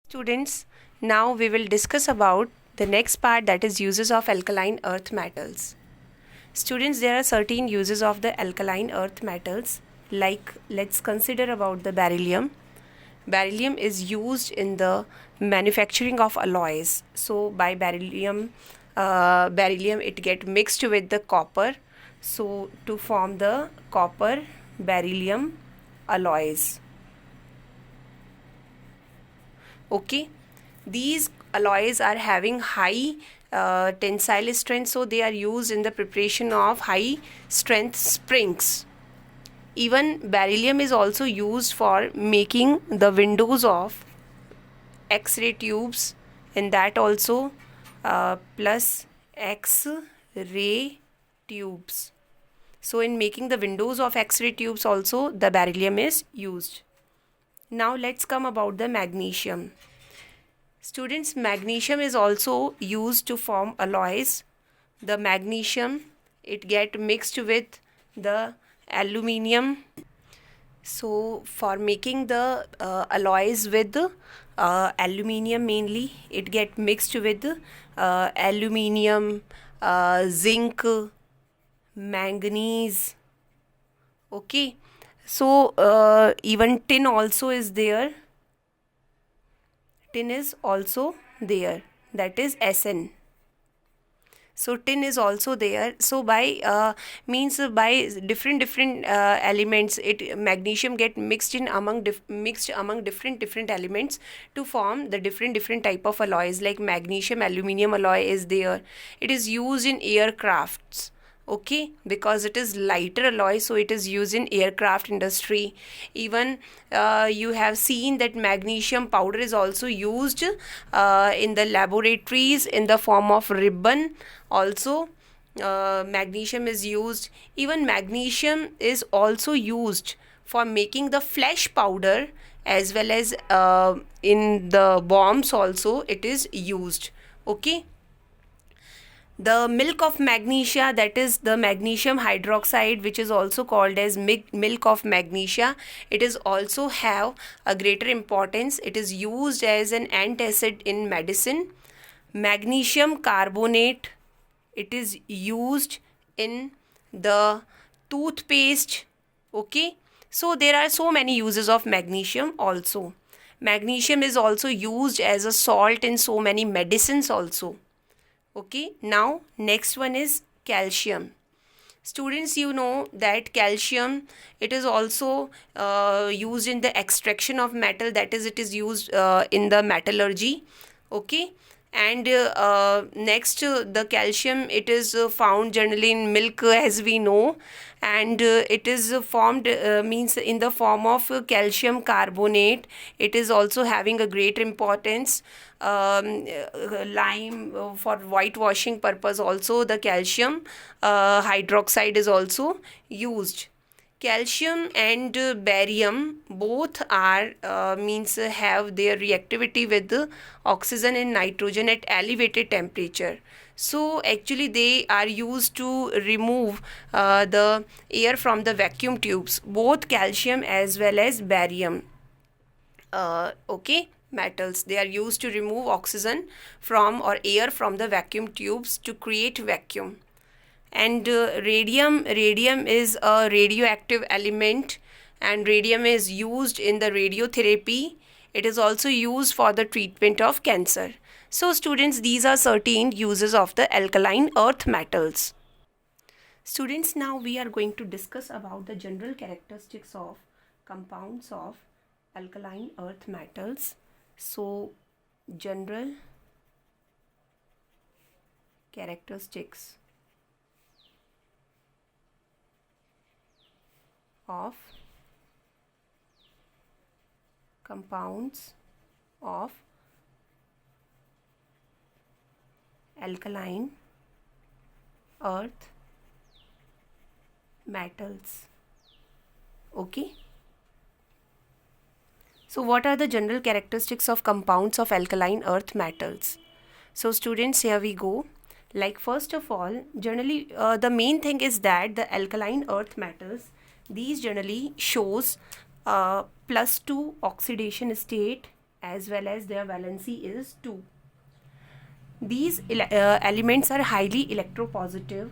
Students, now we will discuss about the next part, that is uses of alkaline earth metals. Students, there are certain uses of the alkaline earth metals, like let's consider about the beryllium. Beryllium is used in the manufacturing of alloys. So by beryllium it get mixed with the copper, so to form the copper beryllium alloys. Okay, these alloys are having high tensile strength, so they are used in the preparation of high strength springs. Even beryllium is also used for making the windows of X-ray tubes, and that also plus X-ray tubes. So in making the windows of X-ray tubes also the beryllium is used. Now let's come about the magnesium. Students, magnesium is also used to form alloys. The magnesium, it get mixed with the aluminium. So for making the alloys with aluminium mainly, it get mixed with aluminium, zinc, manganese. Okay, so even tin also is there. Tin is also there, that is Sn. So tin is also there. So by by different elements, it magnesium get mixed in among mixed among different elements to form the different type of alloys, like magnesium aluminium alloy is there. It is used in aircrafts. Okay, because it is lighter alloy, so it is used in aircraft industry. Even you have seen that magnesium powder is also used in the laboratories in the form of ribbon. Also magnesium is used. Even magnesium is also used for making the flesh powder, as well as in the bombs also it is used. Okay, the milk of magnesia, that is the magnesium hydroxide, which is also called as milk of magnesia, it is also have a greater importance. It is used as an antacid in medicine. Magnesium carbonate, it is used in the toothpaste. Okay, so there are so many uses of magnesium also. Magnesium is also used as a salt in so many medicines also. Okay, now next one is calcium. Students, you know that calcium, it is also used in the extraction of metal, that is it is used in the metallurgy. Okay, and next the calcium, it is found generally in milk, as we know, and it is formed means in the form of calcium carbonate. It is also having a great importance. Lime for whitewashing purpose also, the calcium hydroxide is also used. Calcium and barium both are means have their reactivity with the oxygen and nitrogen at elevated temperature. So actually they are used to remove the air from the vacuum tubes, both calcium as well as barium. Okay, metals, they are used to remove oxygen from or air from the vacuum tubes to create vacuum. And radium is a radioactive element, and radium is used in the radiotherapy. It is also used for the treatment of cancer. So students, these are certain uses of the alkaline earth metals. Students, now we are going to discuss about the general characteristics of compounds of alkaline earth metals. So general characteristics of compounds of alkaline earth metals. Okay, so what are the general characteristics of compounds of alkaline earth metals? So students, here we go. Like first of all, generally the main thing is that the alkaline earth metals, these generally shows +2 oxidation state as well as their valency is 2. These elements are highly electropositive.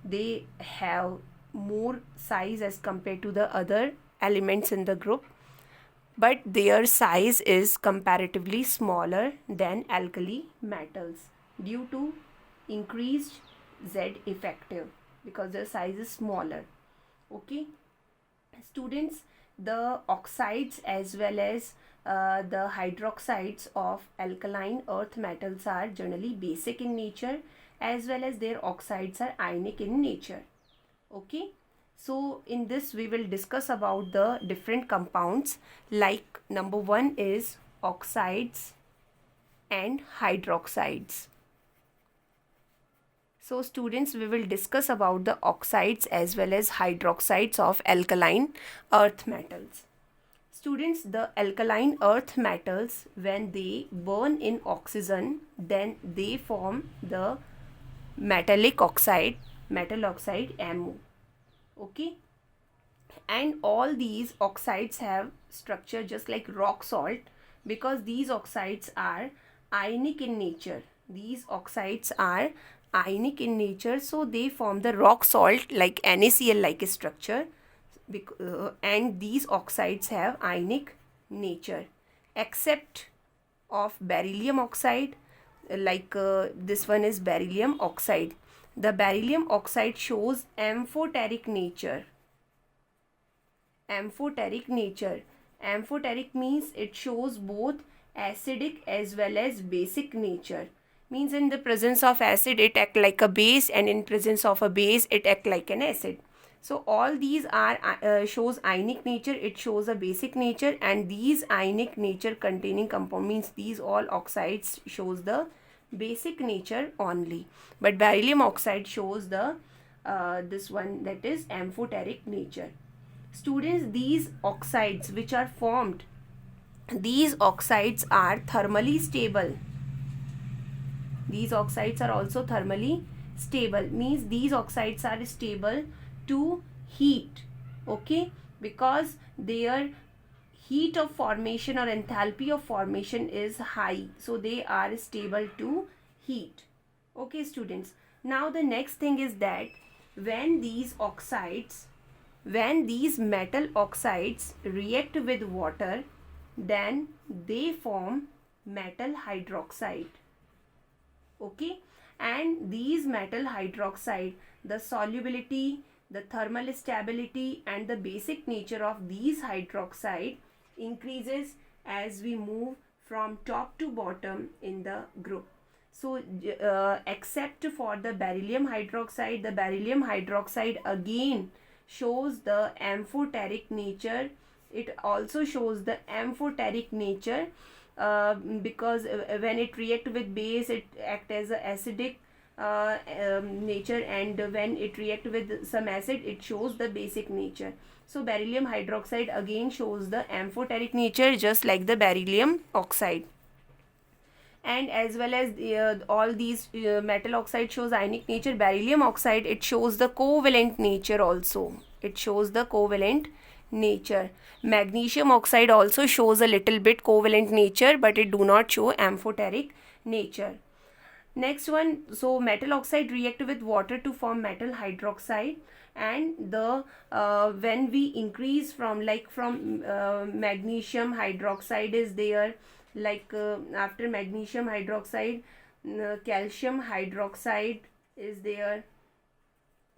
They have more size as compared to the other elements in the group, but their size is comparatively smaller than alkali metals due to increased Z effective, because their size is smaller. Okay, students, the oxides as well as the hydroxides of alkaline earth metals are generally basic in nature, as well as their oxides are ionic in nature. Okay, so in this we will discuss about the different compounds, like number 1 is oxides and hydroxides. So students, we will discuss about the oxides as well as hydroxides of alkaline earth metals. Students, the alkaline earth metals, when they burn in oxygen, then they form the metallic oxide, metal oxide MO. Okay, and all these oxides have structure just like rock salt, because these oxides are ionic in nature. These oxides are ionic in nature, so they form the rock salt like NaCl like structure, and these oxides have ionic nature, except of beryllium oxide, like this one is beryllium oxide. The beryllium oxide shows amphoteric nature. Amphoteric nature. Amphoteric means it shows both acidic as well as basic nature. Means in the presence of acid it act like a base, and in presence of a base it act like an acid. So all these are shows ionic nature, it shows a basic nature, and these ionic nature containing compound, means these all oxides shows the basic nature only, but beryllium oxide shows the this one, that is amphoteric nature. Students, these oxides which are formed, these oxides are thermally stable. These oxides are also thermally stable, means these oxides are stable to heat. Okay, because their heat of formation or enthalpy of formation is high, so they are stable to heat. Okay students, now the next thing is that when these metal oxides react with water, then they form metal hydroxide. Okay, and these metal hydroxide, the solubility, the thermal stability and the basic nature of these hydroxide increases as we move from top to bottom in the group. So except for the beryllium hydroxide again shows the amphoteric nature. It also shows the amphoteric nature because when it react with base it act as a acidic nature, and when it react with some acid it shows the basic nature. So beryllium hydroxide again shows the amphoteric nature just like the beryllium oxide, and as well as all these metal oxide shows ionic nature. Beryllium oxide, it shows the covalent nature also. It shows the covalent nature. Magnesium oxide also shows a little bit covalent nature, but it do not show amphoteric nature. Next one, so metal oxide react with water to form metal hydroxide, and the when we increase from magnesium hydroxide is there, after magnesium hydroxide, calcium hydroxide is there,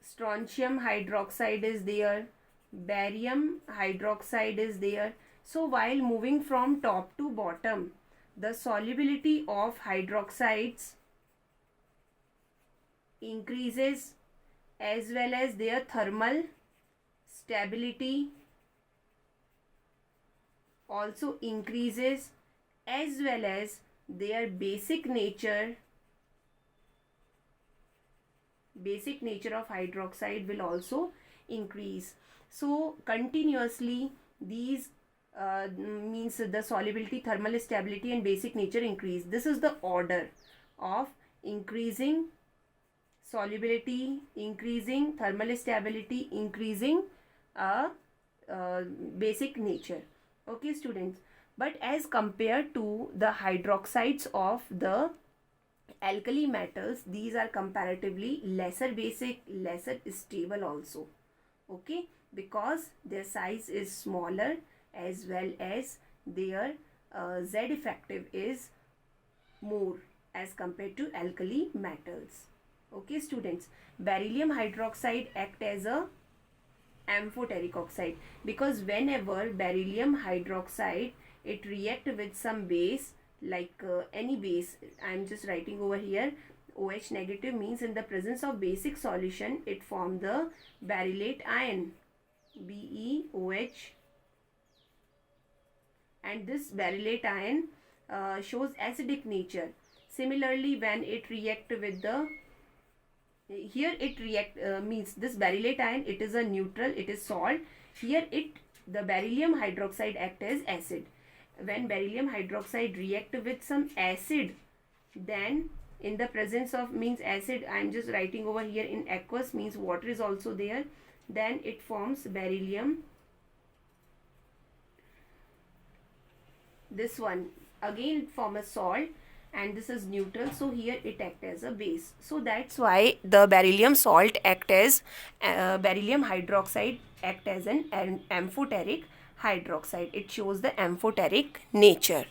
strontium hydroxide is there, barium hydroxide is there. So while moving from top to bottom, the solubility of hydroxides increases as well as their thermal stability also increases, as well as their basic nature of hydroxide will also increase. So continuously these means the solubility, thermal stability and basic nature increase. This is the order of increasing solubility, increasing thermal stability, increasing basic nature. Okay students, But as compared to the hydroxides of the alkali metals, these are comparatively lesser basic, lesser stable also. Okay, because their size is smaller, as well as their Z effective is more as compared to alkali metals. Okay students, beryllium hydroxide act as a amphoteric oxide, because whenever beryllium hydroxide it react with some base, like any base, I am just writing over here OH negative, means in the presence of basic solution it form the berylate ion, BeOH, and this berylate ion shows acidic nature. Similarly, when it react with the, here it react means this berylate ion, it is a neutral, it is salt. Here it, the beryllium hydroxide act as acid. When beryllium hydroxide react with some acid, then in the presence of, means acid, I am just writing over here in aqueous, means water is also there, then it forms beryllium, this one again form a salt, and this is neutral, so here it act as a base. So that's why the beryllium salt act as beryllium hydroxide act as an amphoteric hydroxide. It shows the amphoteric nature.